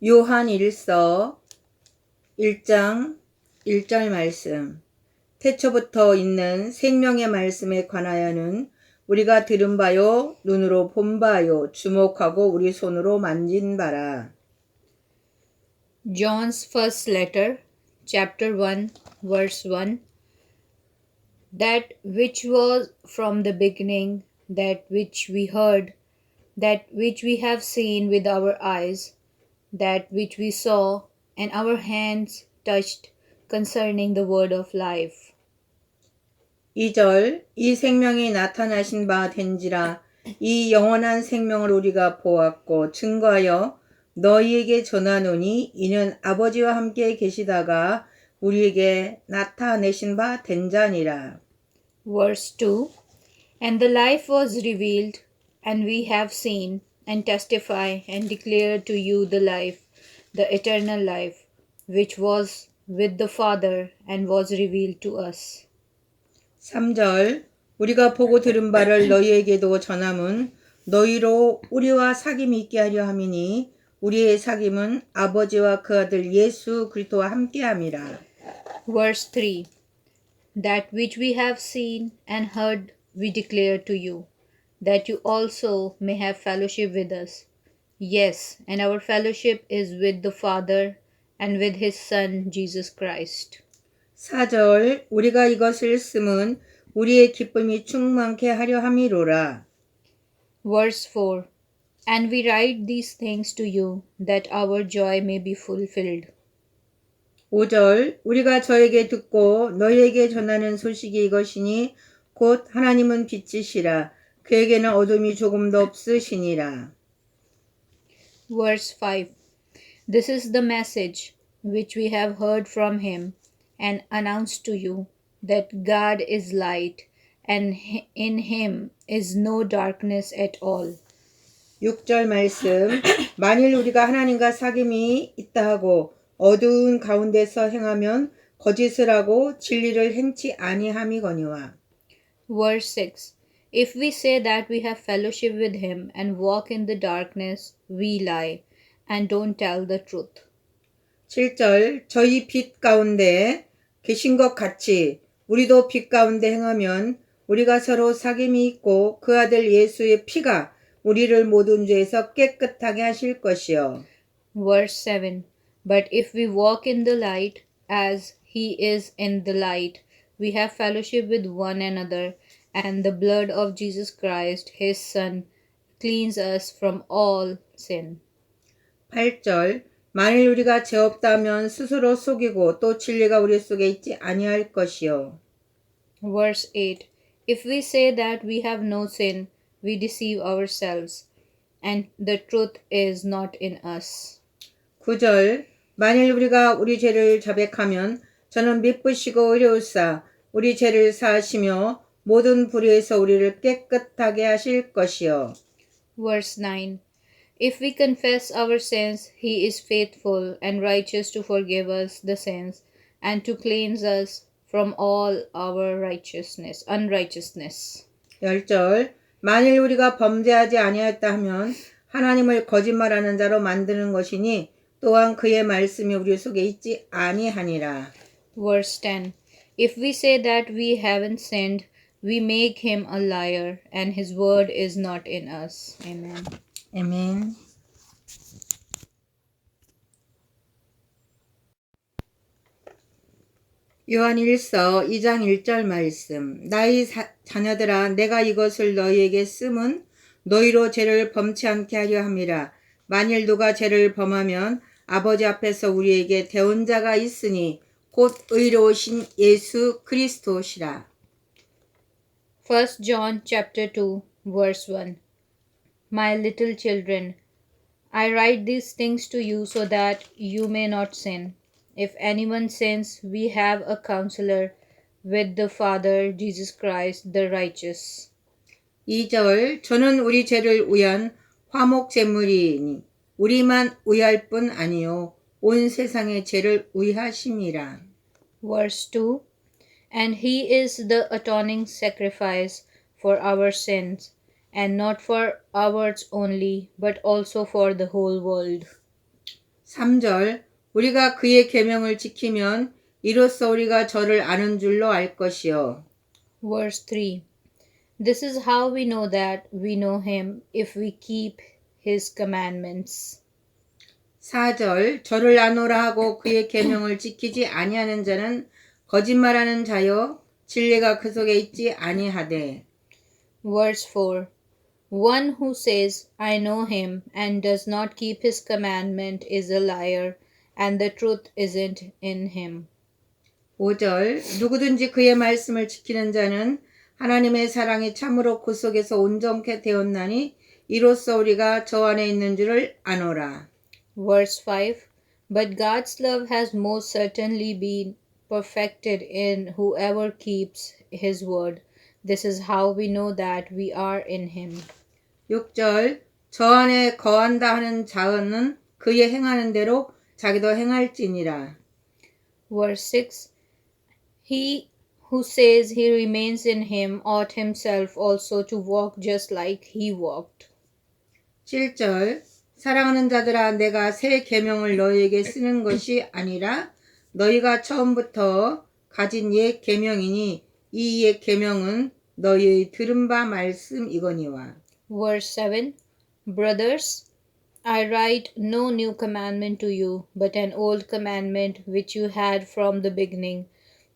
요한 1서 1장 1절 말씀. 태초부터 있는 생명의 말씀에 관하여는 우리가 들은 바요, 눈으로 본 바요, 주목하고 우리 손으로 만진 바라. John's first letter, chapter 1, verse 1. That which was from the beginning, that which we heard, that which we have seen with our eyes, that which we saw, and our hands touched concerning the word of life. 2절. 이 생명이 나타나신 바 된지라 이 영원한 생명을 우리가 보았고 증거하여 너희에게 전하노니 이는 아버지와 함께 계시다가 우리에게 나타내신 바 된 자니라. Verse 2. And the life was revealed, and we have seen, and testify, and declare to you the life, the eternal life, which was with the Father, and was revealed to us. 3절. 우리가 보고 들은 바를 너희에게도 전함은 너희로 우리와 사귐이 있게 하려 함이니 우리의 사귐은 아버지와 그 아들 예수 그리스도와 함께함이라. Verse 3. That which we have seen and heard we declare to you, that you also may have fellowship with us. Yes, and our fellowship is with the Father and with his Son Jesus Christ. 4절. 우리가 이것을 쓰면 우리의 기쁨이 충만케 하려 함이로라. Verse 4. And we write these things to you, that our joy may be fulfilled. 5절. 우리가 저에게 듣고 너희에게 전하는 소식이 이것이니 곧 하나님은 빛이시라. 그에게는 어둠이 조금도 없으시니라. Verse 5. This is the message which we have heard from him and announced to you, that God is light, and in him is no darkness at all. 6절 말씀. 만일 우리가 하나님과 사귐이 있다 하고 어두운 가운데서 행하면 거짓을 하고 진리를 행치 아니함이거니와. Verse 6. If we say that we have fellowship with him and walk in the darkness, we lie and don't tell the truth. 7절. 저희 빛 가운데 계신 것 같이 우리도 빛 가운데 행하면 우리가 서로 사귐이 있고 그 아들 예수의 피가 우리를 모든 죄에서 깨끗하게 하실 것이요. Verse 7. But if we walk in the light, as he is in the light, we have fellowship with one another, and the blood of Jesus Christ, his Son, cleans us from all sin. 8절. 만일 우리가 죄 없다면 스스로 속이고 또 진리가 우리 속에 있지 아니할 것이요. Verse 8. If we say that we have no sin, we deceive ourselves, and the truth is not in us. 9절. 만일 우리가 우리 죄를 자백하면 저는 미쁘시고 의로우사 우리 죄를 사하시며 모든 불의에서 우리를 깨끗하게 하실 것이요. Verse 9. If we confess our sins, he is faithful and righteous to forgive us the sins and to cleanse us from all our unrighteousness. 10절. 만일 우리가 범죄하지 아니하였다 하면 하나님을 거짓말하는 자로 만드는 것이니 또한 그의 말씀이 우리 속에 있지 아니하니라. Verse 10. If we say that we haven't sinned, we make him a liar, and his word is not in us. Amen. 아멘. 요한 1서 2장 1절 말씀. 나의 자녀들아 내가 이것을 너희에게 쓰면 너희로 죄를 범치 않게 하려 함이라. 만일 누가 죄를 범하면 아버지 앞에서 우리에게 대언자가 있으니 곧 의로우신 예수 그리스도시라. 1 John chapter 2 verse 1. My little children, I write these things to you so that you may not sin. If anyone sins, we have a counselor with the Father, Jesus Christ the righteous. 2절. 저는 우리 죄를 위한 화목 제물이니 우리만 위할 뿐 아니요 온 세상의 죄를 위하심이라. Verse 2. And he is the atoning sacrifice for our sins, and not for ours only, but also for the whole world. 3절 우리가 그의 계명을 지키면 이로써 우리가 저를 아는 줄로 알 것이요. Verse 3. This is how we know that we know him if we keep his commandments. 4절 저를 아노라 하고 그의 계명을 지키지 아니하는 자는 거짓말하는 자요 진리가 그 속에 있지 아니하되. Verse 4. One who says, I know him, and does not keep his commandment is a liar, and the truth isn't in him. 5절 누구든지 그의 말씀을 지키는 자는 하나님의 사랑이 참으로 그 속에서 온전케 되었나니 이로써 우리가 저 안에 있는 줄을 아노라. Verse 5. But God's love has most certainly been perfected in whoever keeps his word. This is how we know that we are in him. 6절 저 안에 거한다 하는 자는 그의 행하는 대로 자기도 행할지니라. Verse 6. He who says he remains in him ought himself also to walk just like he walked. 7절 사랑하는 자들아 내가 새 계명을 너희에게 쓰는 것이 아니라 너희가 처음부터 가진 옛 계명이니 이 옛 계명은 너희의 들은 바 말씀이거니와. Verse 7. Brothers, I write no new commandment to you, but an old commandment which you had from the beginning.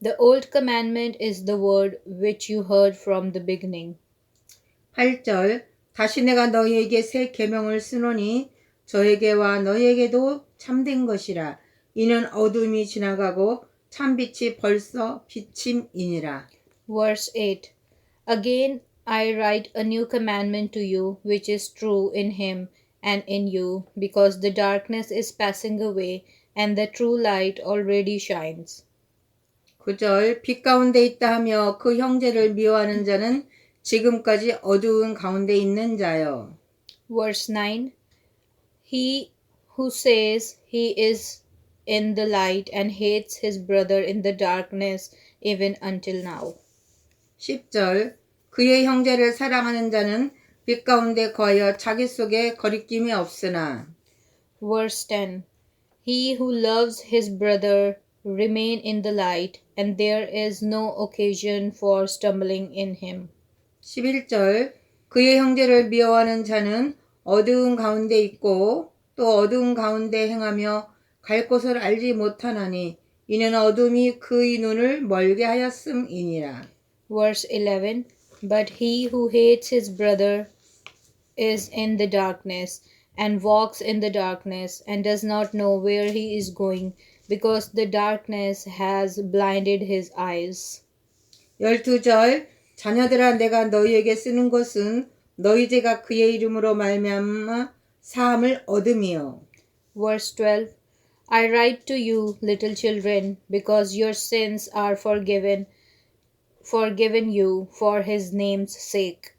The old commandment is the word which you heard from the beginning. 8절 다시 내가 너희에게 새 계명을 쓰노니 저에게와 너희에게도 참된 것이라. 이는 어둠이 지나가고 참빛이 벌써 비침이니라. Verse 8. Again I write a new commandment to you, which is true in him and in you, because the darkness is passing away and the true light already shines. 9절 빛 가운데 있다 하며 그 형제를 미워하는 자는 지금까지 어두운 가운데 있는 자요. Verse 9. He who says he is in the light and hates his brother in the darkness even until now. 10절 그의 형제를 사랑하는 자는 빛 가운데 거하여 자기 속에 거리낌이 없으나. Verse 10. He who loves his brother remain in the light, and there is no occasion for stumbling in him. 11절 그의 형제를 미워하는 자는 어두운 가운데 있고 또 어두운 가운데 행하며 갈 곳을 알지 못하나니 이는 어둠이 그의 눈을 멀게 하였음이니라. Verse 11. But he who hates his brother is in the darkness and walks in the darkness and does not know where he is going because the darkness has blinded his eyes. 12절 자녀들아 내가 너희에게 쓰는 것은 너희 죄가 그의 이름으로 말미암아 사함을 얻음이요. Verse 12. I write to you, little children, because your sins are forgiven you for his name's sake.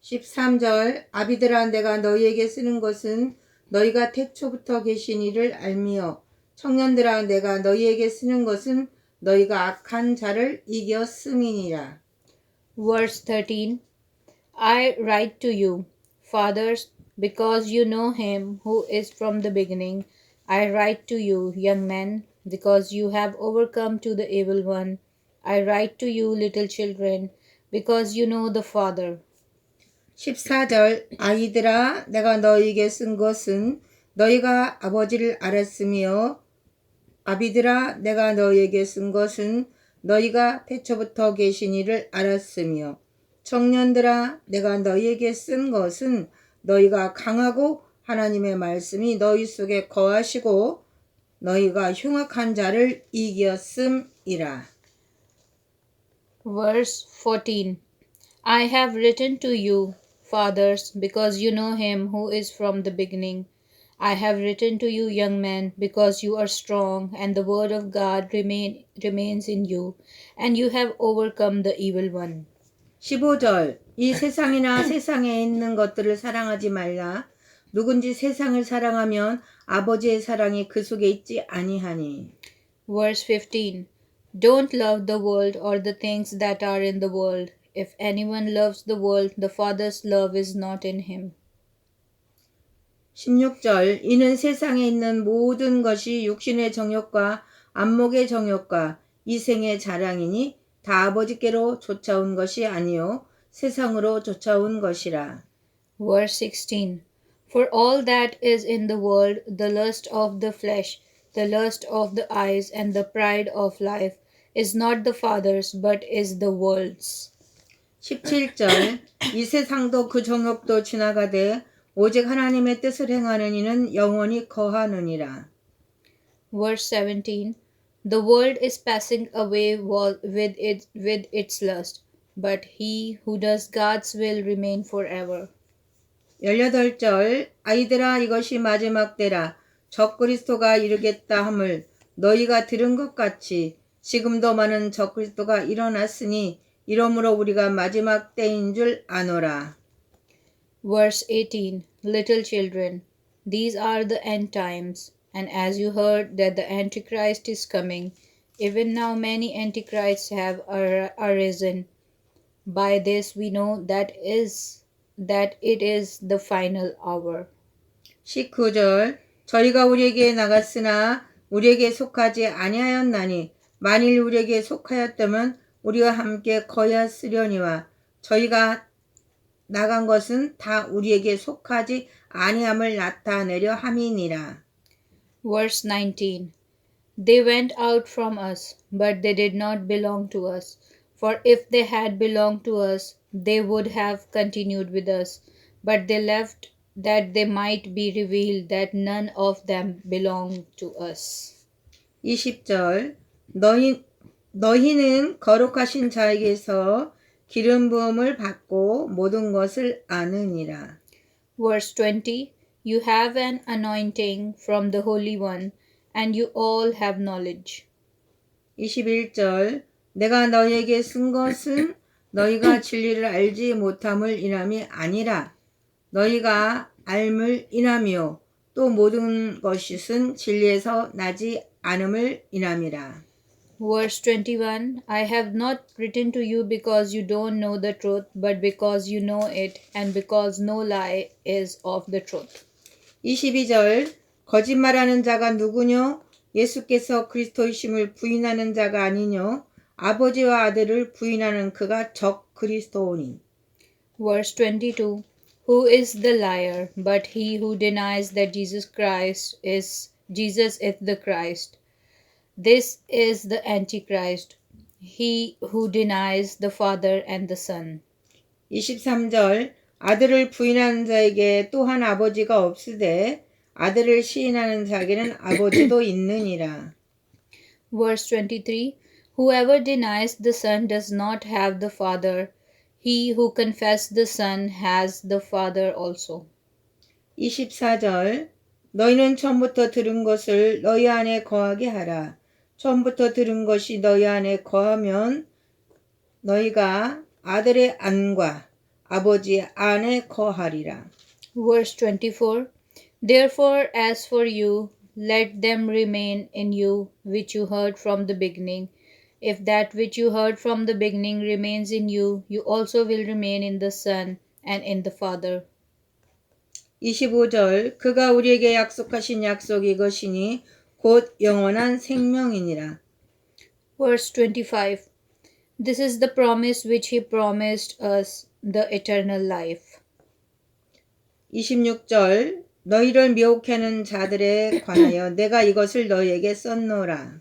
13절 아비들아 내가 너희에게 쓰는 것은 너희가 태초부터 계신 이를 알미요. 청년들아 내가 너희에게 쓰는 것은 너희가 악한 자를 이겼음이니라. Verse 13. I write to you, fathers, because you know him who is from the beginning. I write to you, young men, because you have overcome to the evil one. I write to you, little children, because you know the Father. 14절 아이들아 내가 너희에게 쓴 것은 너희가 아버지를 알았으며 아비들아 내가 너희에게 쓴 것은 너희가 태초부터 계신 이를 알았으며 청년들아 내가 너희에게 쓴 것은 너희가 강하고 하나님의 말씀이 너희 속에 거하시고 너희가 흉악한 자를 이겼음이라. Verse 14. I have written to you, fathers, because you know him who is from the beginning. I have written to you, young men, because you are strong, and the word of God remains in you, and you have overcome the evil one. 15절 이 세상이나 세상에 있는 것들을 사랑하지 말라. 누군지 세상을 사랑하면 아버지의 사랑이 그 속에 있지 아니하니. Verse 15. Don't love the world or the things that are in the world. If anyone loves the world, the Father's love is not in him. 16절 이는 세상에 있는 모든 것이 육신의 정욕과 안목의 정욕과 이생의 자랑이니 다 아버지께로 쫓아온 것이 아니요 세상으로 쫓아온 것이라. Verse 16. For all that is in the world, the lust of the flesh, the lust of the eyes, and the pride of life, is not the Father's, but is the world's. 17절 이 세상도 그 정욕도 지나가되 오직 하나님의 뜻을 행하는 이는 영원히 거하느니라. Verse 17. The world is passing away with its lust, but he who does God's will remain forever. 18절 아이들아 이것이 마지막 때라 적그리스도가 이르겠다 함을 너희가 들은 것 같이 지금도 많은 적그리스도가 일어났으니 이러므로 우리가 마지막 때인 줄 아노라. Verse 18. Little children, these are the end times, and as you heard that the Antichrist is coming, even now many Antichrists have arisen. By this we know that it is the final hour. 19절 저희가 우리에게 나갔으나 우리에게 속하지 아니하였나니 만일 우리에게 속하였다면 우리와 함께 거하였으려니와 저희가 나간 것은 다 우리에게 속하지 아니함을 나타내려 함이니라. Verse 19. They went out from us, but they did not belong to us. For if they had belonged to us, they would have continued with us. But they left that they might be revealed that none of them belonged to us. 20절 너희는 거룩하신 자에게서 기름 부음을 받고 모든 것을 아느니라. Verse 20. You have an anointing from the Holy One, and you all have knowledge. 21절 내가 너희에게 쓴 것은 너희가 진리를 알지 못함을 인함이 아니라 너희가 알물 인함이요 또 모든 것은 진리에서 나지 않음을 인함이라. Verse 21. I have not written to you because you don't know the truth, but because you know it, and because no lie is of the truth. 22절 거짓말하는 자가 누구뇨? 예수께서 그리스도이심을 부인하는 자가 아니뇨? 아버지와 아들을 부인하는 그가 적 그리스도오니. Verse 22. Who is the liar but he who denies that Jesus is the Christ? This is the Antichrist, he who denies the Father and the Son. 23절 아들을 부인하는 자에게 또한 아버지가 없으되 아들을 시인하는 자에게는 아버지도 있느니라. Verse 23. Whoever denies the Son does not have the Father. He who confesses the Son has the Father also. 24절 너희는 처음부터 들은 것을 너희 안에 거하게 하라. 처음부터 들은 것이 너희 안에 거하면 너희가 아들의 안과 아버지의 안에 거하리라. Verse 24. Therefore, as for you, let them remain in you which you heard from the beginning. If that which you heard from the beginning remains in you, you also will remain in the Son and in the Father. 25절 그가 우리에게 약속하신 약속이 이것이니 곧 영원한 생명이니라. Verse 25. This is the promise which he promised us, the eternal life. 26절 너희를 미혹하는 자들에 관하여 내가 이것을 너희에게 썼노라.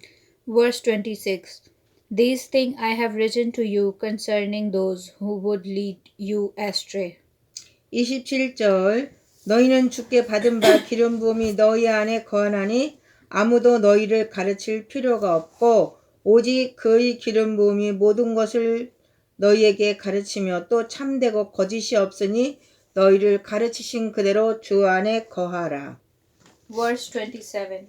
Verse 26. These things I have written to you concerning those who would lead you astray. 27절 너희는 주께 받은 바 기름 부음이 너희 안에 거하나니 아무도 너희를 가르칠 필요가 없고 오직 그의 기름 부음이 모든 것을 너희에게 가르치며 또 참되고 거짓이 없으니 너희를 가르치신 그대로 주 안에 거하라. Verse 27.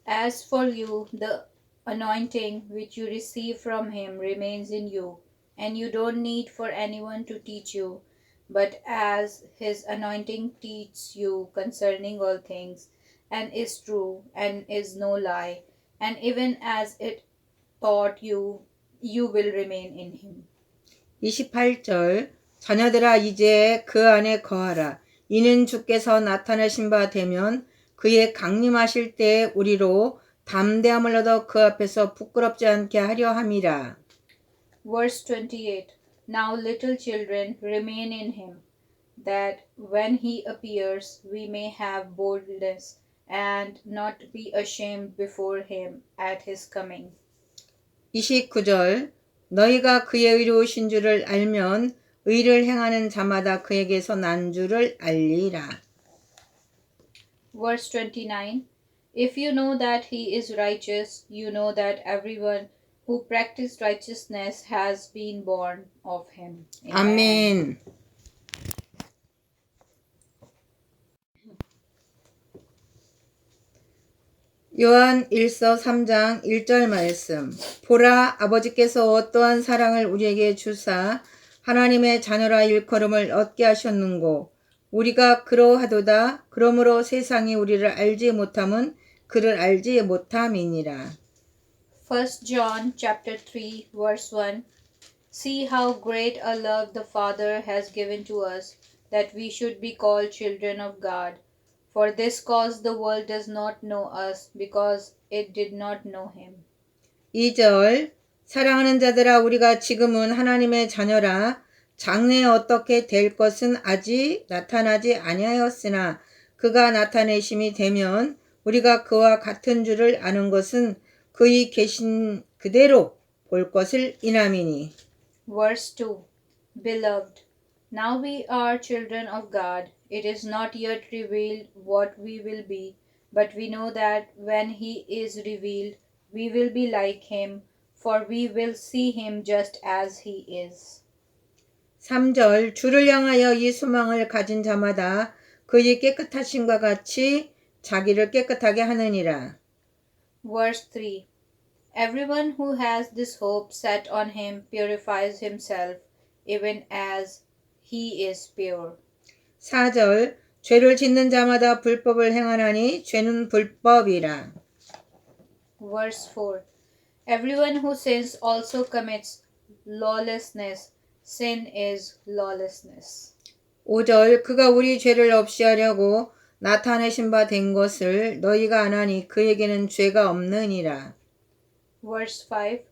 As for you, the anointing which you receive from him remains in you, and you don't need for anyone to teach you, but as his anointing teaches you concerning all things, and is true, and is no lie, and even as it taught you, you will remain in him. 28절 자녀들아 이제 그 안에 거하라. 이는 주께서 나타내신 바 되면 그의 강림하실 때 우리로 담대함을 얻어 그 앞에서 부끄럽지 않게 하려 함이라. Verse 28. Now, little children, remain in him, that when he appears, we may have boldness and not be ashamed before him at his coming. 29절 너희가 그의 의로우신 줄을 알면 의를 행하는 자마다 그에게서 난 줄을 알리라. Verse 29. If you know that he is righteous, you know that everyone who practiced righteousness has been born of him. 아멘. 요한 1서 3장 1절 말씀. 보라, 아버지께서 어떠한 사랑을 우리에게 주사 하나님의 자녀라 일컬음을 얻게 하셨는고 우리가 그러하도다. 그러므로 세상이 우리를 알지 못함은 그를 알지 못함이니라. 1 John chapter 3 verse 1. See how great a love the Father has given to us, that we should be called children of God. For this cause the world does not know us, because it did not know him. 2절 사랑하는 자들아 우리가 지금은 하나님의 자녀라 장래에 어떻게 될 것은 아직 나타나지 아니하였으나 그가 나타내심이 되면 우리가 그와 같은 줄을 아는 것은 그의 계신 그대로 볼 것을 인함이니. Verse 2. Beloved, now we are children of God. It is not yet revealed what we will be, but we know that when he is revealed, we will be like him, for we will see him just as he is. 3절 주를 향하여 이 소망을 가진 자마다 그의 깨끗하심과 같이 자기를 깨끗하게 하느니라. Verse 3. Everyone who has this hope set on him purifies himself, even as he is pure. 4절 죄를 짓는 자마다 불법을 행하나니 죄는 불법이라. Verse 4. Everyone who sins also commits lawlessness. Sin is lawlessness. 5절 그가 우리 죄를 없이 하려고 나타내신 바 된 것을 너희가 아나니 그에게는 죄가 없느니라. Verse 5.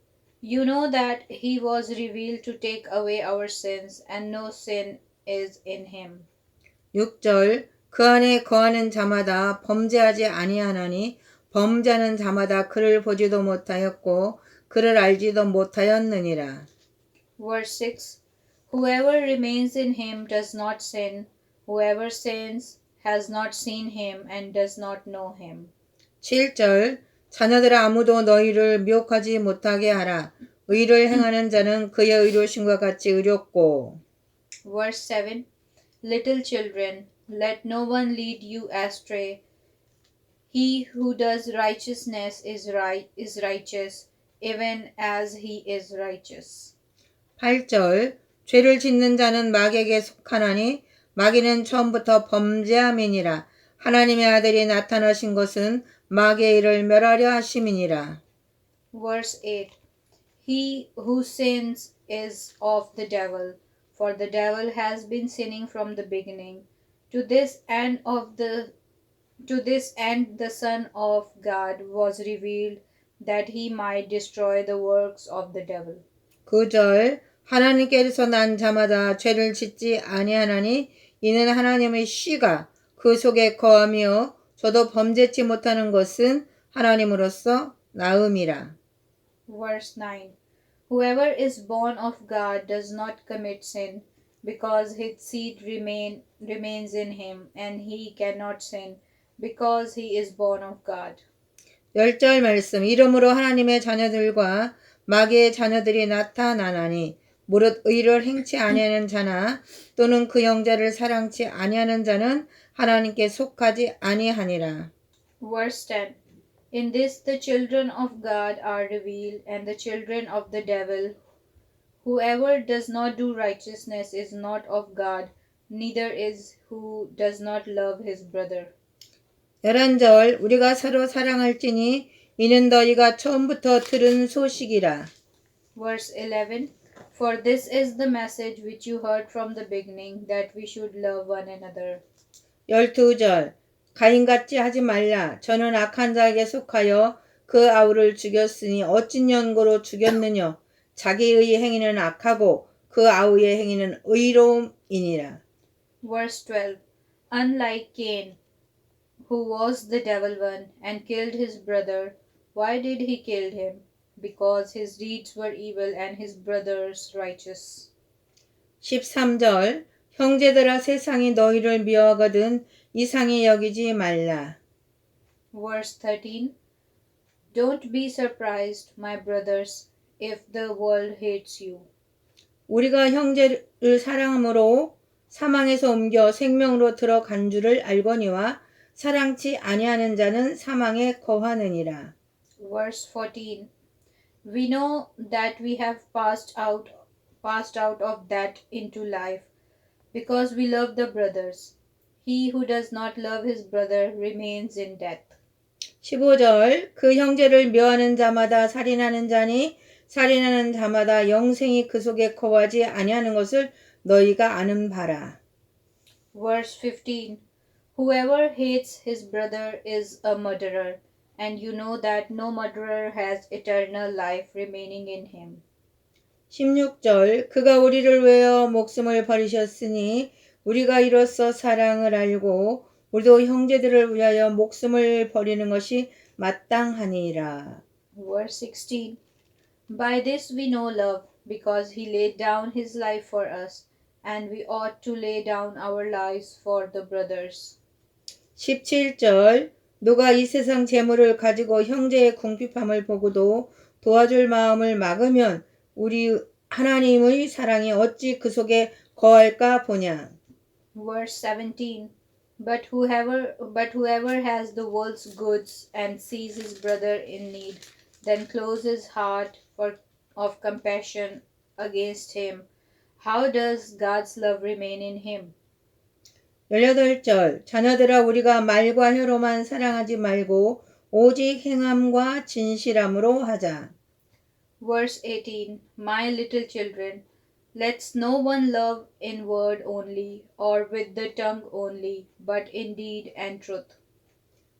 You know that he was revealed to take away our sins, and no sin is in him. 6절 그 안에 거하는 자마다 범죄하지 아니하나니 범죄하는 자마다 그를 보지도 못하였고 그를 알지도 못하였느니라. Verse 6. Whoever remains in him does not sin. Whoever sins has not seen him and does not know him. 7절 자녀들아 아무도 너희를 미혹하지 못하게 하라. 의를 행하는 자는 그의 의로우심과 같이 의롭고. Verse 7. Little children, let no one lead you astray. He who does righteousness is righteous, even as he is righteous. 8절 죄를 짓는 자는 마귀에게 속하나니 마귀는 처음부터 범죄함이니라. 하나님의 아들이 나타나신 것은 마귀의 일을 멸하려 하심이니라. Verse 8. He who sins is of the devil, for the devil has been sinning from the beginning. To this end the Son of God was revealed, that he might destroy the works of the devil. 9절 하나님께서 난 자마다 죄를 짓지 아니하나니 이는 하나님의 씨가 그 속에 거하며 저도 범죄치 못하는 것은 하나님으로서 나음이라. Verse 9. Whoever is born of God does not commit sin, because his seed remains in him, and he cannot sin, because he is born of God. 10절 말씀 이러므로 하나님의 자녀들과 마귀의 자녀들이 나타나나니 무릇 의를 행치 아니하는 자나 또는 그 형제를 사랑치 아니하는 자는 하나님께 속하지 아니하니라. Verse 10. In this the children of God are revealed, and the children of the devil. Whoever does not do righteousness is not of God, neither is who does not love his brother. 11절 우리가 서로 사랑할지니 이는 너희가 처음부터 들은 소식이라. Verse 11. For this is the message which you heard from the beginning, that we should love one another. 12절 가인같이 하지 말라. 저는 악한 자에게 속하여 그 아우를 죽였으니 어찐 연고로 죽였느냐. 자기의 행위는 악하고 그 아우의 행위는 의로움이니라. Verse 12. Unlike Cain, who was the devil one and killed his brother, why did he kill him? Because his deeds were evil and his brothers righteous. 13절 형제들아 세상이 너희를 미워하거든 이상히 여기지 말라. Verse 13. Don't be surprised, my brothers, if the world hates you. 우리가 형제를 사랑함으로 사망에서 옮겨 생명으로 들어간 줄을 알거니와 사랑치 아니하는 자는 사망에 거하느니라. Verse 14. We know that we have passed out of that into life, because we love the brothers. He who does not love his brother remains in death. 15절 그 형제를 묘하는 자마다 살인하는 자니 살인하는 자마다 영생이 그 속에 거하지 아니하는 것을 너희가 아는 바라. Verse 15. Whoever hates his brother is a murderer, and you know that no murderer has eternal life remaining in him. 16절 그가 우리를 위하여 목숨을 버리셨으니 우리가 이로써 사랑을 알고 우리도 형제들을 위하여 목숨을 버리는 것이 마땅하니라. Verse 16. By this we know love, because he laid down his life for us, and we ought to lay down our lives for the brothers. 17절 누가 이 세상 재물을 가지고 형제의 궁핍함을 보고도 도와줄 마음을 막으면 우리 하나님의 사랑이 어찌 그 속에 거할까 보냐. Verse 17. But whoever has the world's goods and sees his brother in need, then closes his heart of compassion against him. How does God's love remain in him? 18절 자녀들아 우리가 말과 혀로만 사랑하지 말고 오직 행함과 진실함으로 하자. Verse 18. My little children, let's no one love in word only, or with the tongue only, but in deed and truth.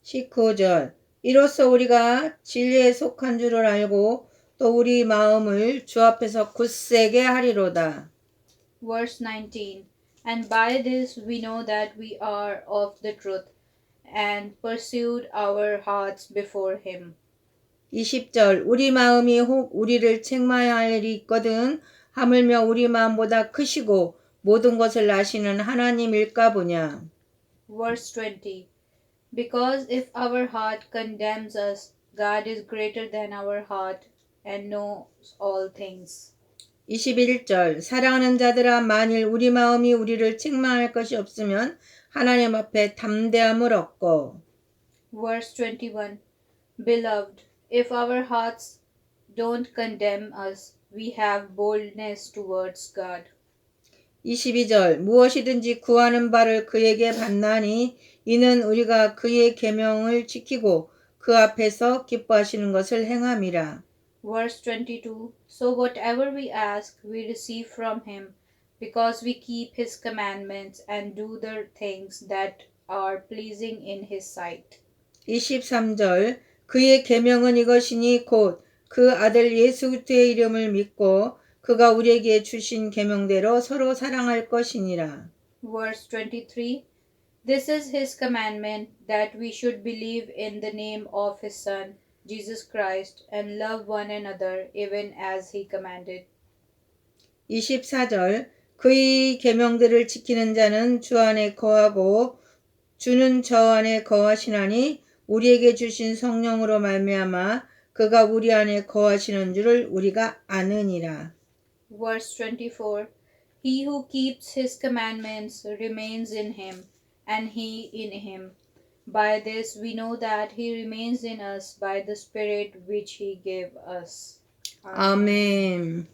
19절 이로써 우리가 진리에 속한 줄을 알고 또 우리 마음을 주 앞에서 굳세게 하리로다. Verse 19. And by this we know that we are of the truth, and pursued our hearts before him. 20절 우리 마음이 혹 우리를 책망해야 할 일이 있거든 하물며 우리 마음보다 크시고 모든 것을 아시는 하나님일까 보냐. Verse 20. Because if our heart condemns us, God is greater than our heart and knows all things. 21절 사랑하는 자들아 만일 우리 마음이 우리를 책망할 것이 없으면 하나님 앞에 담대함을 얻고. Verse 21. Beloved, if our hearts don't condemn us, we have boldness towards God. 22절 무엇이든지 구하는 바를 그에게 받나니 이는 우리가 그의 계명을 지키고 그 앞에서 기뻐하시는 것을 행함이라. Verse 22. So whatever we ask, we receive from him, because we keep his commandments and do the things that are pleasing in his sight. 23절 그의 계명은 이것이니 곧 그 아들 예수 그리스도의 이름을 믿고 그가 우리에게 주신 계명대로 서로 사랑할 것이니라. Verse 23. This is his commandment, that we should believe in the name of his Son, Jesus Christ, and love one another, even as he commanded. 24절 그의 계명들을 지키는 자는 주 안에 거하고 주는 저 안에 거하시나니 우리에게 주신 성령으로 말미암아 그가 우리 안에 거하시는 줄을 우리가 아느니라. Verse 24. He who keeps his commandments remains in him, and he in him. By this we know that he remains in us by the Spirit which he gave us. 아멘.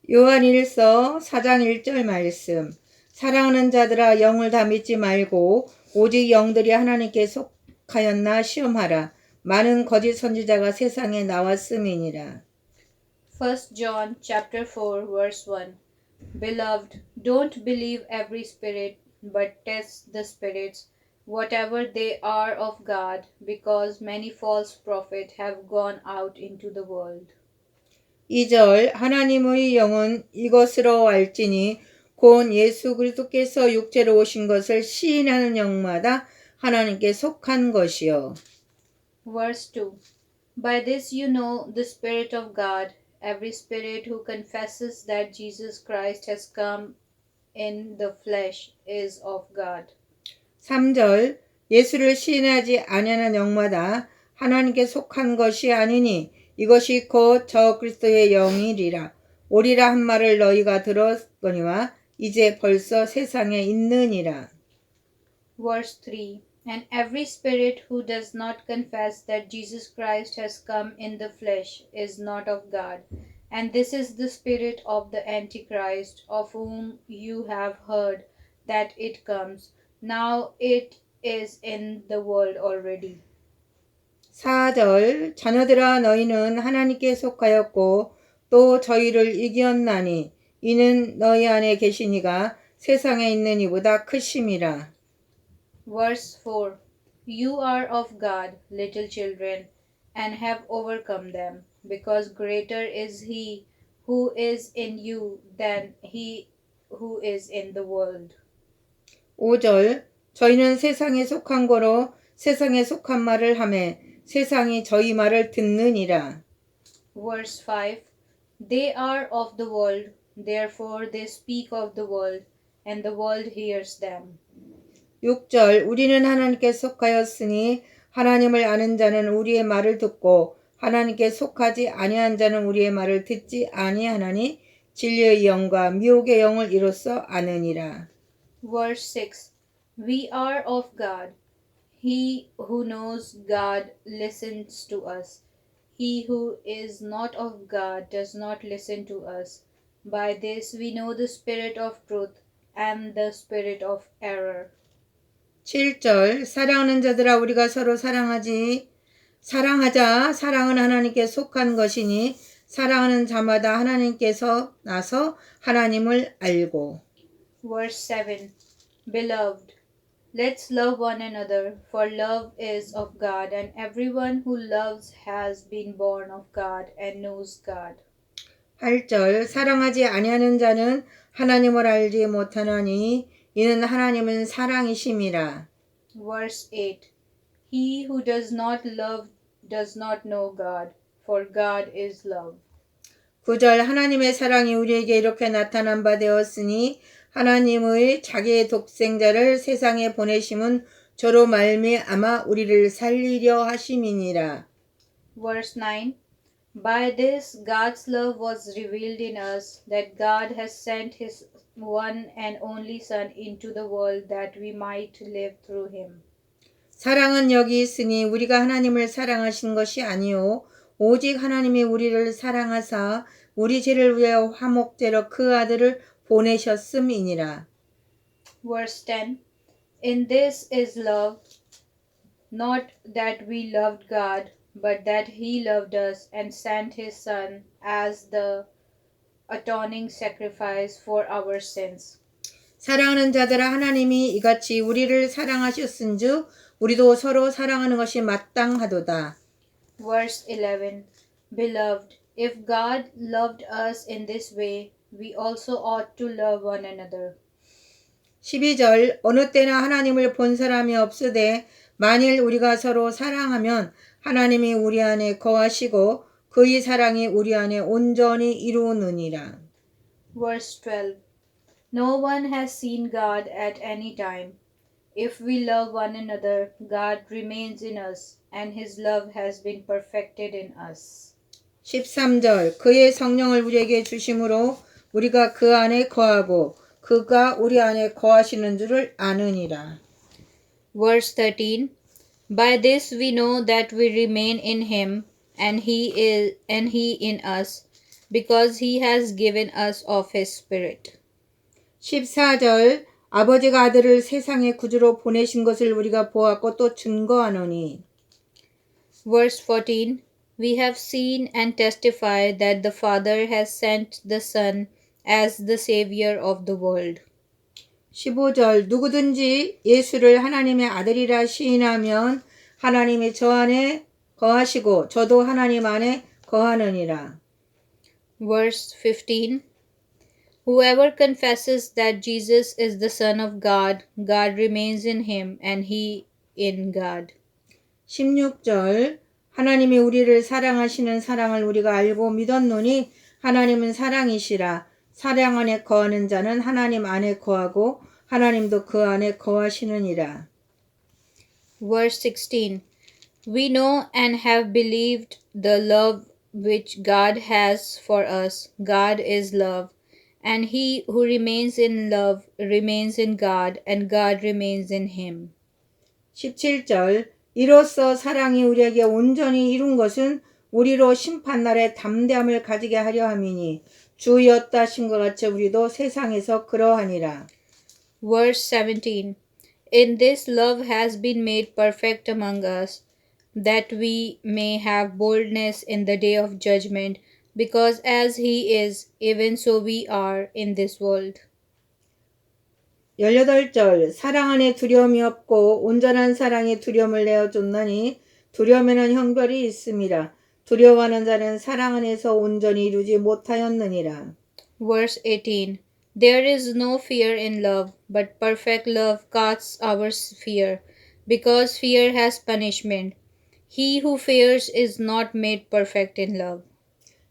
요한일서 4장 1절 말씀. 사랑하는 자들아 영을 다 믿지 말고 오직 영들이 하나님께 속하였나 시험하라. 많은 거짓 선지자가 세상에 나왔음이니라. 1 John chapter 4 verse 1. Beloved, don't believe every spirit, but test the spirits, whatever they are of God, because many false prophets have gone out into the world. 2절 하나님의 영은 이것으로 알지니 곧 예수 그리스도께서 육체로 오신 것을 시인하는 영마다 하나님께 속한 것이요. Verse 2. By this you know the Spirit of God. Every spirit who confesses that Jesus Christ has come in the flesh is of God. 3절 예수를 시인하지 아니하는 영마다 하나님께 속한 것이 아니니 이것이 곧 저 그리스도의 영이리라. 오리라 한 말을 너희가 들었거니와 이제 벌써 세상에 있느니라. Verse 3. And every spirit who does not confess that Jesus Christ has come in the flesh is not of God. And this is the spirit of the Antichrist, of whom you have heard that it comes. Now it is in the world already. 4절 자녀들아 너희는 하나님께 속하였고 또 저희를 이겼나니 이는 너희 안에 계신 이가 세상에 있는 이보다 크심이라. Verse 4. You are of God, little children, and have overcome them, because greater is he who is in you than he who is in the world. 5절 저희는 세상에 속한 거로 세상에 속한 말을 하매 세상이 저희 말을 듣느니라. Verse 5. They are of the world, therefore they speak of the world, and the world hears them. 6절 우리는 하나님께 속하였으니 하나님을 아는 자는 우리의 말을 듣고 하나님께 속하지 아니한 자는 우리의 말을 듣지 아니하나니 진리의 영과 미혹의 영을 이로써 아느니라. Verse 6. We are of God. He who knows God listens to us. He who is not of God does not listen to us. By this we know the spirit of truth and the spirit of error. 7절 사랑하는 자들아 우리가 서로 사랑하자. 사랑은 하나님께 속한 것이니 사랑하는 자마다 하나님께서 나서 하나님을 알고. Verse 7. Beloved, let's love one another, for love is of God, and everyone who loves has been born of God and knows God. 8절 사랑하지 아니하는 자는 하나님을 알지 못하나니 이는 하나님은 사랑이심이라. Verse 8. He who does not love does not know God, for God is love. 9절 하나님의 사랑이 우리에게 이렇게 나타난 바 되었으니 하나님의 자기의 독생자를 세상에 보내심은 저로 말미암아 우리를 살리려 하심이니라. Verse 9. By this God's love was revealed in us, that God has sent his one and only Son into the world that we might live through him. 사랑은 여기 있으니 우리가 하나님을 사랑하신 것이 아니요 오직 하나님이 우리를 사랑하사 우리 죄를 위하여 화목제로 그 아들을 보내셨음이니라. Verse 10. In this is love, not that we loved God, but that he loved us and sent his Son as the atoning sacrifice for our sins. 사랑하는 자들아 하나님이 이같이 우리를 사랑하셨은즉 우리도 서로 사랑하는 것이 마땅하도다. Verse 11. Beloved, if God loved us in this way, we also ought to love one another. 12절 어느 때나 하나님을 본 사람이 없으되 만일 우리가 서로 사랑하면 하나님이 우리 안에 거하시고 그의 사랑이 우리 안에 온전히 이루느니라. Verse 12. No one has seen God at any time. If we love one another, God remains in us, and his love has been perfected in us. 13절 그의 성령을 우리에게 주심으로 우리가 그 안에 거하고 그가 우리 안에 거하시는 줄을 아느니라. Verse 13. By this we know that we remain in him, and he in us, because he has given us of his Spirit. 14절 아버지가 아들을 세상의 구주로 보내신 것을 우리가 보았고 또 증거하노니. Verse 14. We have seen and testify that the Father has sent the Son as the Savior of the world. 15절 누구든지 예수를 하나님의 아들이라 시인하면 하나님이 저 안에 거하시고 저도 하나님 안에 거하느니라. Verse 15. Whoever confesses that Jesus is the Son of God, God remains in him and he in God. 16절 하나님이 우리를 사랑하시는 사랑을 우리가 알고 믿었노니 하나님은 사랑이시라. 사랑 안에 거하는 자는 하나님 안에 거하고 하나님도 그 안에 거하시느니라. Verse 16. We know and have believed the love which God has for us. God is love. And he who remains in love remains in God, and God remains in him. 17절 이로써 사랑이 우리에게 온전히 이룬 것은 우리로 심판날에 담대함을 가지게 하려 함이니 주였다 하신 것 같이 우리도 세상에서 그러하니라. Verse 17. In this love has been made perfect among us, that we may have boldness in the day of judgment, because as he is, even so we are in this world. 18절 사랑 안에 두려움이 없고 온전한 사랑이 두려움을 내어쫓나니 두려움에는 형벌이 있음이라. 두려워하는 자는 사랑 안에서 온전히 이루지 못하였느니라. Verse 18. There is no fear in love, but perfect love casts out fear, because fear has punishment. He who fears is not made perfect in love.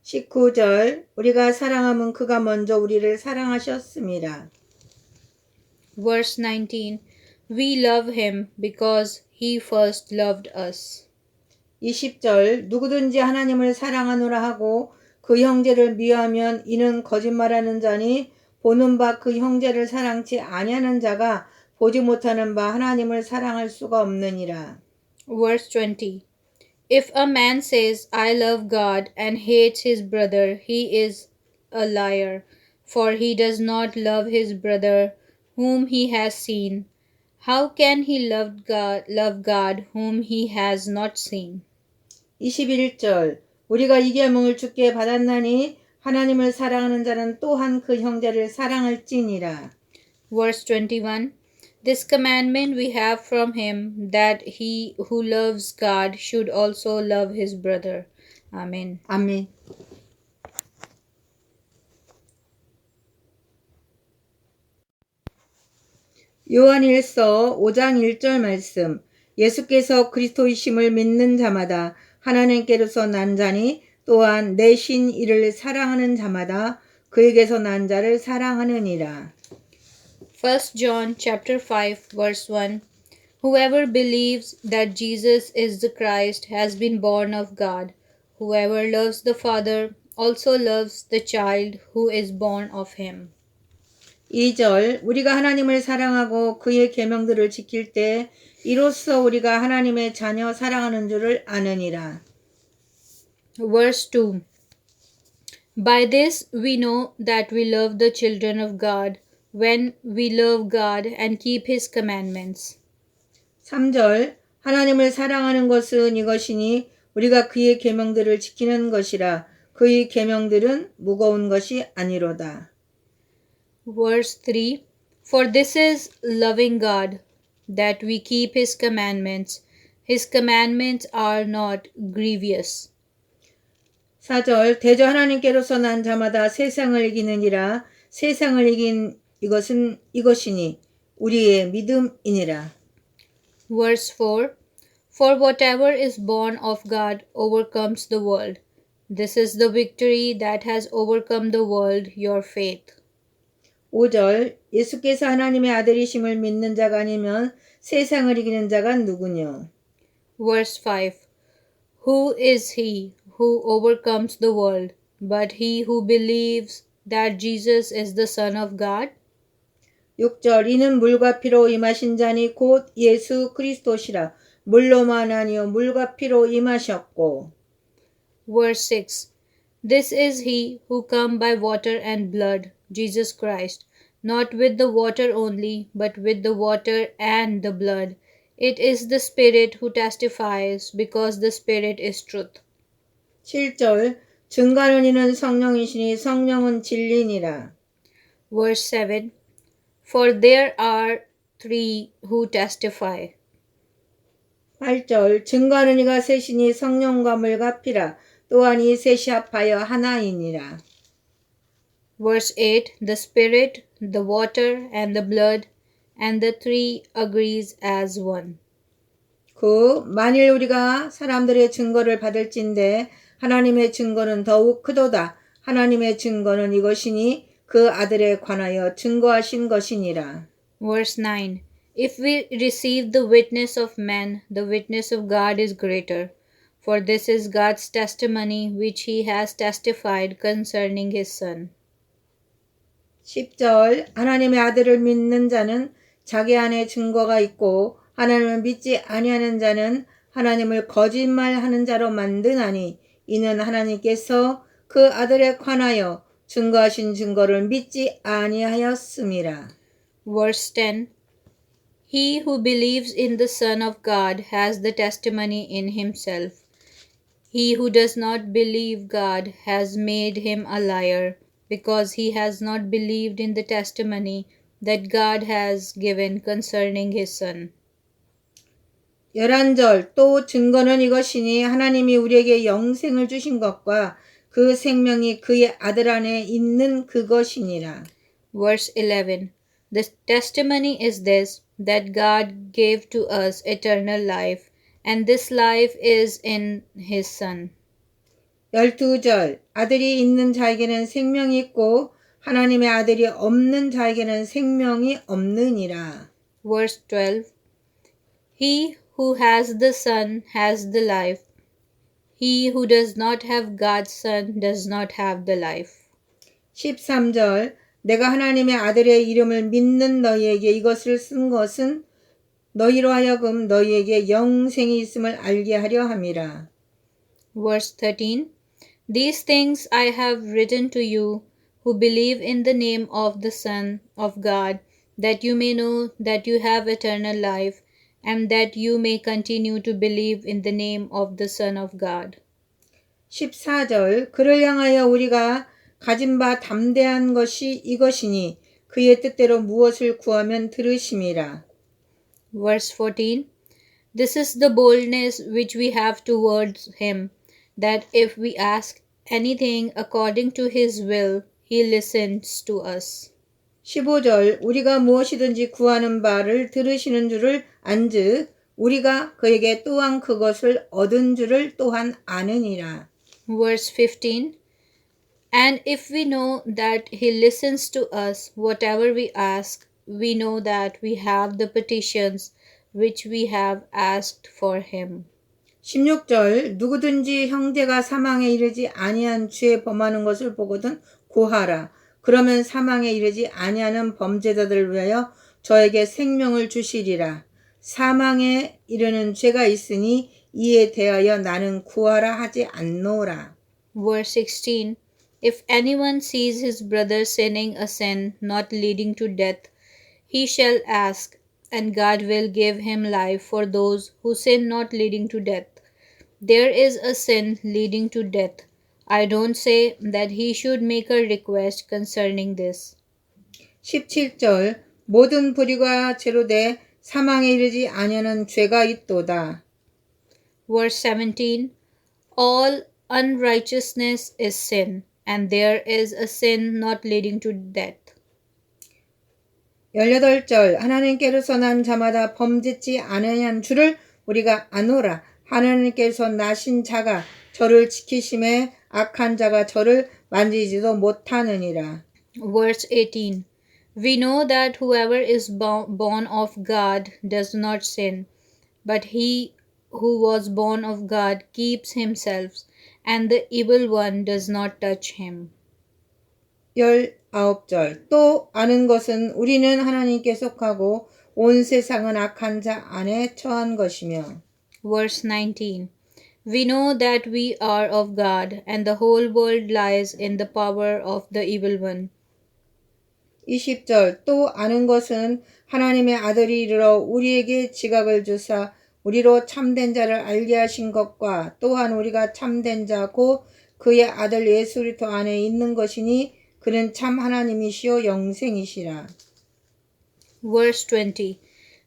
19절 우리가 사랑함은 그가 먼저 우리를 사랑하셨습니다. Verse 19. We love him because he first loved us. 20절 누구든지 하나님을 사랑하노라 하고 그 형제를 미워하면 이는 거짓말하는 자니 보는 바 그 형제를 사랑치 아니하는 자가 보지 못하는 바 하나님을 사랑할 수가 없느니라. Verse 20. If a man says, I love God, and hates his brother, he is a liar, for he does not love his brother whom he has seen. How can he love God whom he has not seen? 21절 우리가 이 계명을 주께 받았나니 하나님을 사랑하는 자는 또한 그 형제를 사랑할지니라. Verse 21. This commandment we have from him, that he who loves God should also love his brother. Amen. 아멘. 요한일서 5장 1절 말씀 예수께서 그리스도이심을 믿는 자마다 하나님께로서 난 자니 또한 내신 이를 사랑하는 자마다 그에게서 난 자를 사랑하느니라. 1 John chapter 5 verse 1. Whoever believes that Jesus is the Christ has been born of God. Whoever loves the Father also loves the child who is born of him. 2절 우리가 하나님을 사랑하고 그의 계명들을 지킬 때 이로써 우리가 하나님의 자녀 사랑하는 줄을 아느니라. Verse 2. By this we know that we love the children of God, when we love God and keep his commandments. 3절 하나님을 사랑하는 것은 이것이니 우리가 그의 계명들을 지키는 것이라. 그의 계명들은 무거운 것이 아니로다. Verse 3. For this is loving God, that we keep his commandments. His commandments are not grievous. 4절 대저 하나님께로서 난 자마다 세상을 이기느니라. 세상을 이긴 이것은 이것이니 우리의 믿음이니라. Verse 4. For whatever is born of God overcomes the world. This is the victory that has overcome the world, your faith. 5절 예수께서 하나님의 아들이심을 믿는 자가 아니면 세상을 이기는 자가 누구뇨? Verse 5. Who is he who overcomes the world, but he who believes that Jesus is the Son of God? 6절 이는 물과 피로 임하신 자니 곧 예수 그리스도시라. 물로만 아니요 물과 피로 임하셨고. Verse 6. This is he who come by water and blood, Jesus Christ, not with the water only, but with the water and the blood. It is the Spirit who testifies, because the Spirit is truth. 7절 증거하는 이는 성령이시니 성령은 진리니라. Verse 7 For there are three who testify. 8절 증거하는 이가 셋이니 성령과 물과 피라. 또한 이 셋이 합하여 하나이니라. Verse 8 The Spirit, the water, and the blood, and the three agrees as one. 만일 우리가 사람들의 증거를 받을진대 하나님의 증거는 더욱 크도다. 하나님의 증거는 이것이니 그 아들에 관하여 증거하신 것이니라. Verse 9 If we receive the witness of men, the witness of God is greater. For this is God's testimony which he has testified concerning his Son. 10절 하나님의 아들을 믿는 자는 자기 안에 증거가 있고 하나님을 믿지 아니하는 자는 하나님을 거짓말하는 자로 만드나니 이는 하나님께서 그 아들에 관하여 증거하신 증거를 믿지 아니하였음이라. Verse 10 He who believes in the Son of God has the testimony in himself. He who does not believe God has made him a liar, because he has not believed in the testimony that God has given concerning his Son. 11절 또 증거는 이것이니 하나님이 우리에게 영생을 주신 것과 그 생명이 그의 아들 안에 있는 그것이니라. Verse 11 The testimony is this, that God gave to us eternal life, and this life is in his Son. 12절 아들이 있는 자에게는 생명이 있고 하나님의 아들이 없는 자에게는 생명이 없느니라. Verse 12 He who has the Son has the life. He who does not have God's Son does not have the life. 13절 내가 하나님의 아들의 이름을 믿는 너희에게 이것을 쓴 것은 너희로 하여금 너희에게 영생이 있음을 알게 하려 함이라. Verse 13 These things I have written to you who believe in the name of the Son of God, that you may know that you have eternal life, and that you may continue to believe in the name of the Son of God. 14절 그를 향하여 우리가 가진 바 담대한 것이 이것이니 그의 뜻대로 무엇을 구하면 들으심이라. Verse 14 This is the boldness which we have towards him, that if we ask anything according to his will, he listens to us. 15절 우리가 무엇이든지 구하는 바를 들으시는 줄을 안즉 우리가 그에게 또한 그것을 얻은 줄을 또한 아느니라. Verse 15 And if we know that he listens to us, whatever we ask, we know that we have the petitions which we have asked for him. 16절 누구든지 형제가 사망에 이르지 아니한 죄 범하는 것을 보거든 고하라. 그러면 사망에 이르지 아니하는 범죄자들을 위하여 저에게 생명을 주시리라. 사망에 이르는 죄가 있으니 이에 대하여 나는 구하라 하지 않노라. Verse 16 If anyone sees his brother sinning a sin not leading to death, he shall ask, and God will give him life for those who sin not leading to death. There is a sin leading to death. I don't say that he should make a request concerning this. 17절 모든 불의가 제로되 사망에 이르지 아니하는 죄가 있도다. Verse 17 All unrighteousness is sin, and there is a sin not leading to death. 18절 하나님께로서 난 자마다 범죄치 아니한 줄을 우리가 아노라. 하나님께서 나신 자가 저를 지키심에 악한 자가 저를 만지지도 못하느니라. Verse 18 We know that whoever is born of God does not sin, but he who was born of God keeps himself, and the evil one does not touch him. 19절 또 아는 것은 우리는 하나님께 속하고 온 세상은 악한 자 안에 처한 것이며. Verse 19 We know that we are of God, and the whole world lies in the power of the evil one. 20절 또 아는 것은 하나님의 아들이 이르러 우리에게 지각을 주사 우리로 참된 자를 알게 하신 것과 또한 우리가 참된 자 곧 그의 아들 예수 그리스도 안에 있는 것이니 그는 참 하나님이시요 영생이시라. Verse 20.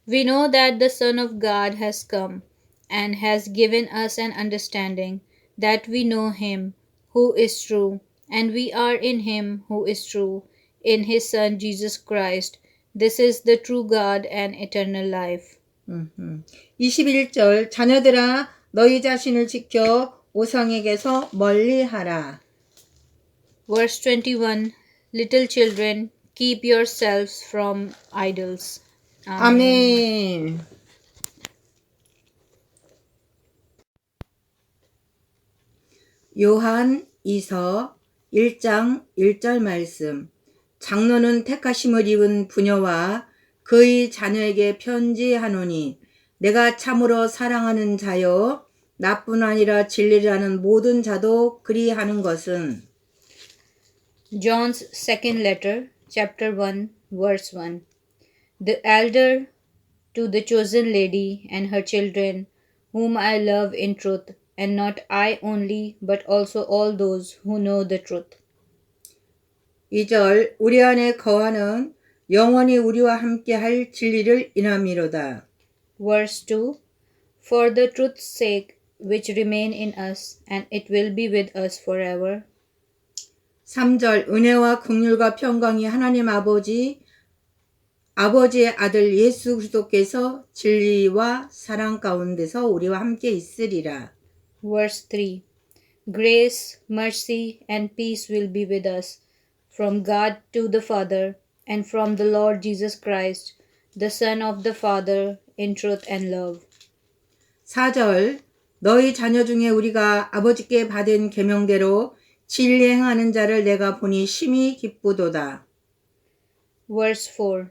We know that the Son of God has come and has given us an understanding that we know him who is true, and we are in him who is true, in his Son Jesus Christ. This is the true God and eternal life. 21절 자녀들아 너희 자신을 지켜 우상에게서 멀리하라. Verse 21. Little children, keep yourselves from idols. 아멘. 요한 2서 1장 1절 말씀. 장로는 택하심을 입은 부녀와 그의 자녀에게 편지하노니 내가 참으로 사랑하는 자여 나뿐 아니라 진리를 하는 모든 자도 그리하는 것은 John's second letter, chapter 1, verse 1. The elder to the chosen lady and her children, whom I love in truth, and not I only, but also all those who know the truth. 2절 우리 안에 거하는 영원히 우리와 함께 할 진리를 인함이로다. Verse 2. For the truth's sake, which remain in us, and it will be with us forever. 3절 은혜와 긍휼과 평강이 하나님 아버지의 아들 예수 그리스도께서 진리와 사랑 가운데서 우리와 함께 있으리라. Verse 3. Grace, mercy, and peace will be with us from God to the Father, and from the Lord Jesus Christ, the Son of the Father, in truth and love. 4절 너희 자녀 중에 우리가 아버지께 받은 계명대로 진리 행하는 자를 내가 보니 심히 기쁘도다. Verse 4.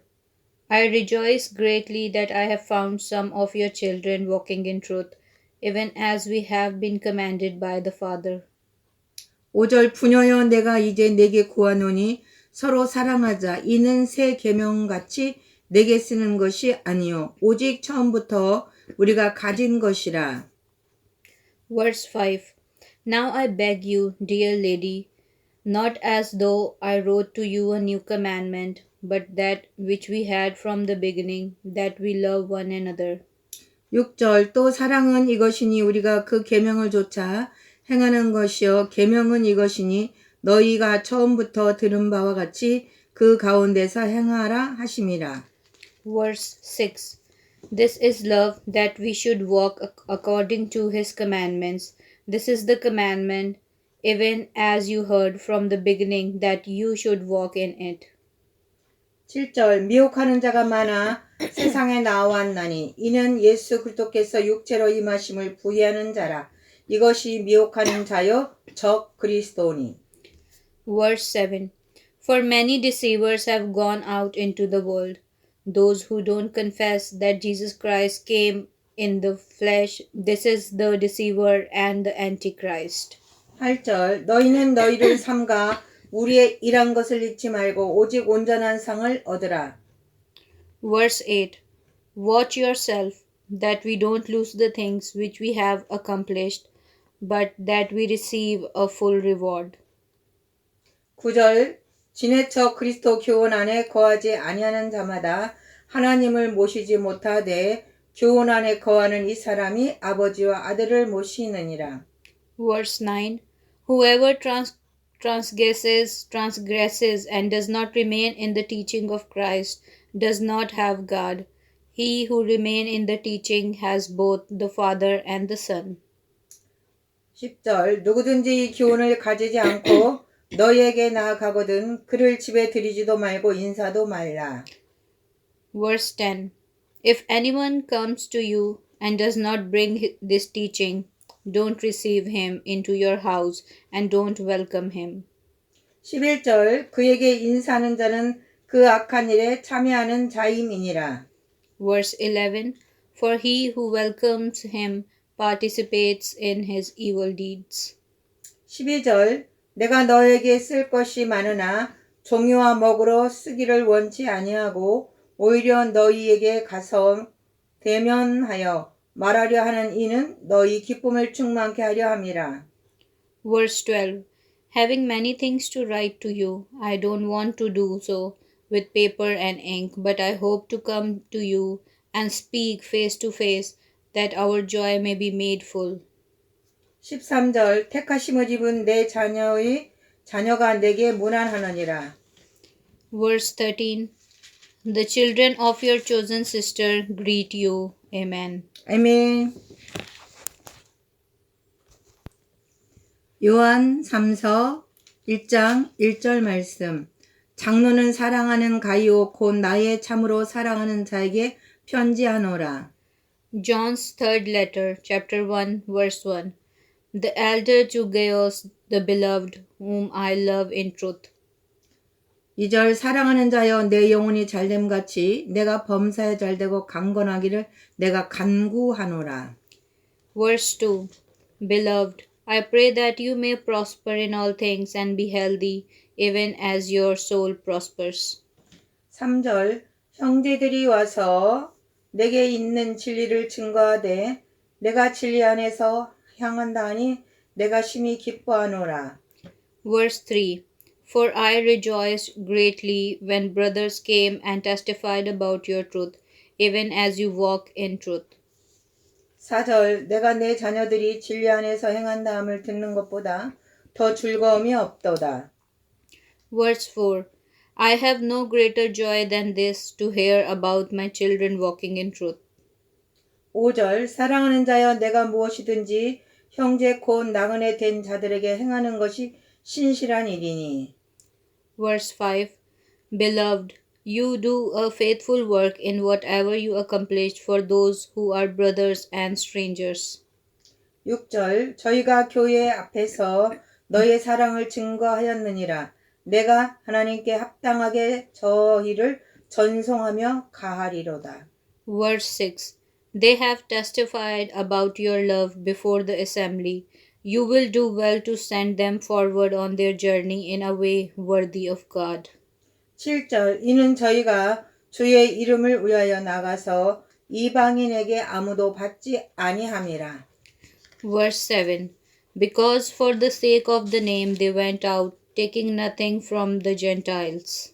I rejoice greatly that I have found some of your children walking in truth, even as we have been commanded by the Father. 5절 부녀여 내가 이제 내게 구하노니 서로 사랑하자. 이는 새 계명같이 내게 쓰는 것이 아니요 오직 처음부터 우리가 가진 것이라. Verse 5. Now I beg you, dear lady, not as though I wrote to you a new commandment, but that which we had from the beginning, that we love one another. 6절 또 사랑은 이것이니 우리가 그 계명을 조차 행하는 것이요 계명은 이것이니 너희가 처음부터 들은 바와 같이 그 가운데서 행하라 하심이라. Verse 6. This is love, that we should walk according to his commandments. This is the commandment, even as you heard from the beginning, that you should walk in it. 7절 미혹하는 자가 많아 세상에 나왔나니 이는 예수 그리스도께서 육체로 임하심을 부인하는 자라. 이것이 미혹하는 자요 적 그리스도니. Verse 7. For many deceivers have gone out into the world, those who don't confess that Jesus Christ came in the flesh. This is the deceiver and the antichrist. 8절 너희는 너희를 삼가 우리의 일한 것을 잊지 말고 오직 온전한 상을 얻으라. Verse 8. Watch yourself, that we don't lose the things which we have accomplished, but that we receive a full reward. 9절 지내쳐 그리스도 교훈 안에 거하지 아니하는 자마다 하나님을 모시지 못하되 교훈 안에 거하는 이 사람이 아버지와 아들을 모시느니라. Verse 9. Whoever transgresses and does not remain in the teaching of Christ does not have God. He who remains in the teaching has both the Father and the Son. 10절 누구든지 이 교훈을 가지지 않고 너희에게 나아가거든 그를 집에 들이지도 말고 인사도 말라. Verse 10. If anyone comes to you and does not bring this teaching, don't receive him into your house and don't welcome him. 11절 그에게 인사하는 자는 그 악한 일에 참여하는 자임이니라. Verse 11. For he who welcomes him participates in his evil deeds. 12절 내가 너에게 쓸 것이 많으나 종이와 먹으로 쓰기를 원치 아니하고 오히려 너희에게 가서 대면하여 말하려 하는 이는 너희 기쁨을 충만케 하려 함이라. Verse 12. Having many things to write to you, I don't want to do so with paper and ink, but I hope to come to you and speak face to face, that our joy may be made full. 13절 택하심을 입은 내 자녀가 내게 문안하느니라. Verse 13. The children of your chosen sister greet you. Amen. 아멘. 요한 3서 1장 1절 말씀. 장로는 사랑하는 가이오 곧 나의 참으로 사랑하는 자에게 편지하노라. John's third letter, chapter 1, verse 1. The elder to Gaius, the beloved, whom I love in truth. 2절 사랑하는 자여 내 영혼이 잘됨같이 내가 범사에 잘되고 강건하기를 내가 간구하노라. Verse 2. Beloved, I pray that you may prosper in all things and be healthy, even as your soul prospers. 3절 형제들이 와서 내게 있는 진리를 증거하되 내가 진리 안에서 향한다 하니 내가 심히 기뻐하노라. Verse 3. For I rejoiced greatly when brothers came and testified about your truth, even as you walk in truth. 4절 내가 내 자녀들이 진리 안에서 행한다함을 듣는 것보다 더 즐거움이 없도다. Verse 4. I have no greater joy than this, to hear about my children walking in truth. 5절 사랑하는 자여 내가 무엇이든지 형제 곧 나그네 된 자들에게 행하는 것이 신실한 일이니. Verse 5. Beloved, you do a faithful work in whatever you accomplish for those who are brothers and strangers. 6절 저희가 교회 앞에서 너의 사랑을 증거하였느니라. 내가 하나님께 합당하게 저희를 전송하며 가하리로다. Verse 6. They have testified about your love before the assembly. You will do well to send them forward on their journey in a way worthy of God. 7절 이는 저희가 주의 이름을 위하여 나가서 이방인에게 아무도 받지 아니함이라. Verse 7. Because for the sake of the name they went out, taking nothing from the Gentiles.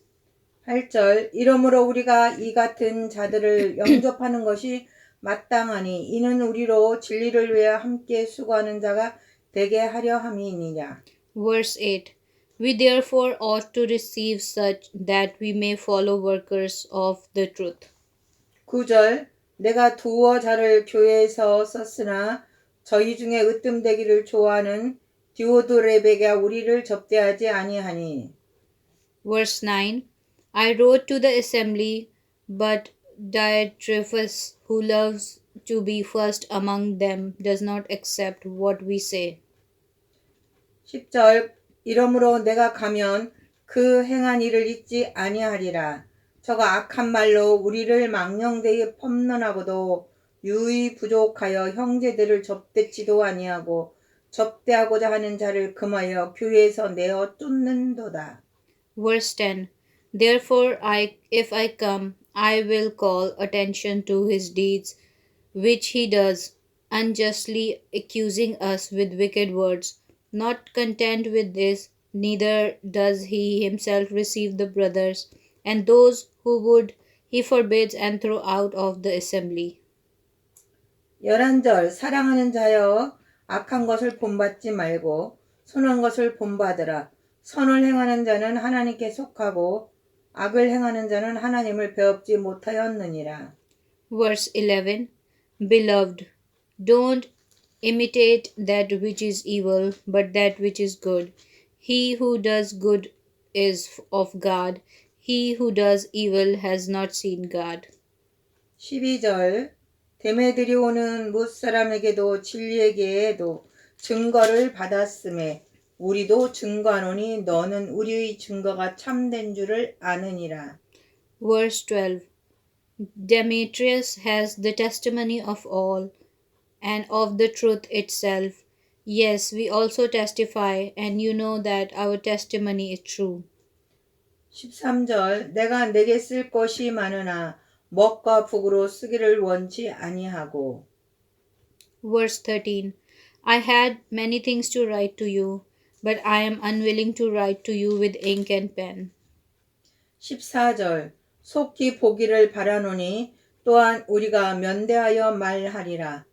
8절 이러므로 우리가 이 같은 자들을 영접하는 것이 마땅하니 이는 우리로 진리를 위해 함께 수고하는 자가 되게 하려 함이니라. Verse 8. We therefore ought to receive such that we may follow workers of the truth. 9절 내가 두어 자를 교회에서 썼으나 저희 중에 으뜸되기를 좋아하는 디오드레베가 우리를 접대하지 아니하니. Verse 9. I wrote to the assembly, but Diotrephes, who loves to be first among them, does not accept what we say. 10절 이러므로 내가 가면 그 행한 일을 잊지 아니하리라. 저가 악한 말로 우리를 망령되이 펌론하고도 유의 부족하여 형제들을 접대치도 아니하고 접대하고자 하는 자를 금하여 교회에서 내어 쫓는도다. Verse 10. Therefore, if I come, I will call attention to his deeds, which he does, unjustly accusing us with wicked words. Not content with this, neither does he himself receive the brothers, and those who would he forbids and throws out of the assembly. 11절 사랑하는 자여 악한 것을 본받지 말고 선한 것을 본받으라. 선을 행하는 자는 하나님께 속하고 악을 행하는 자는 하나님을 배웁지 못하였느니라. Verse 11. Beloved, don't imitate that which is evil, but that which is good. He who does good is of God. He who does evil has not seen God. 12절 데메드리오는 무사람에게도 진리에게도 증거를 받았음에 우리도 증거하노니 너는 우리의 증거가 참된 줄을 아느니라. Verse 12. Demetrius has the testimony of all, and of the truth itself. Yes, we also testify, and you know that our testimony is true. 13절 내가 내게 쓸 것이 많으나 먹과 북으로 쓰기를 원치 아니하고 Verse 13. I had many things to write to you, but I am unwilling to write to you with ink and pen. 14절 속히 보기를 바라노니 또한 우리가 면대하여 말하리라.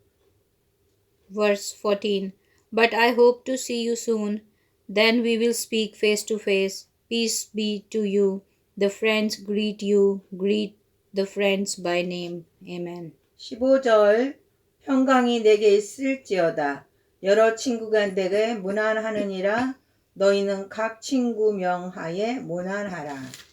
Verse 14. But I hope to see you soon. Then we will speak face to face. Peace be to you. The friends greet you. Greet the friends by name. Amen. 15절 평강이 내게 있을지어다. 여러 친구가 내게 문안하느니라. 너희는 각 친구 명하에 문안하라.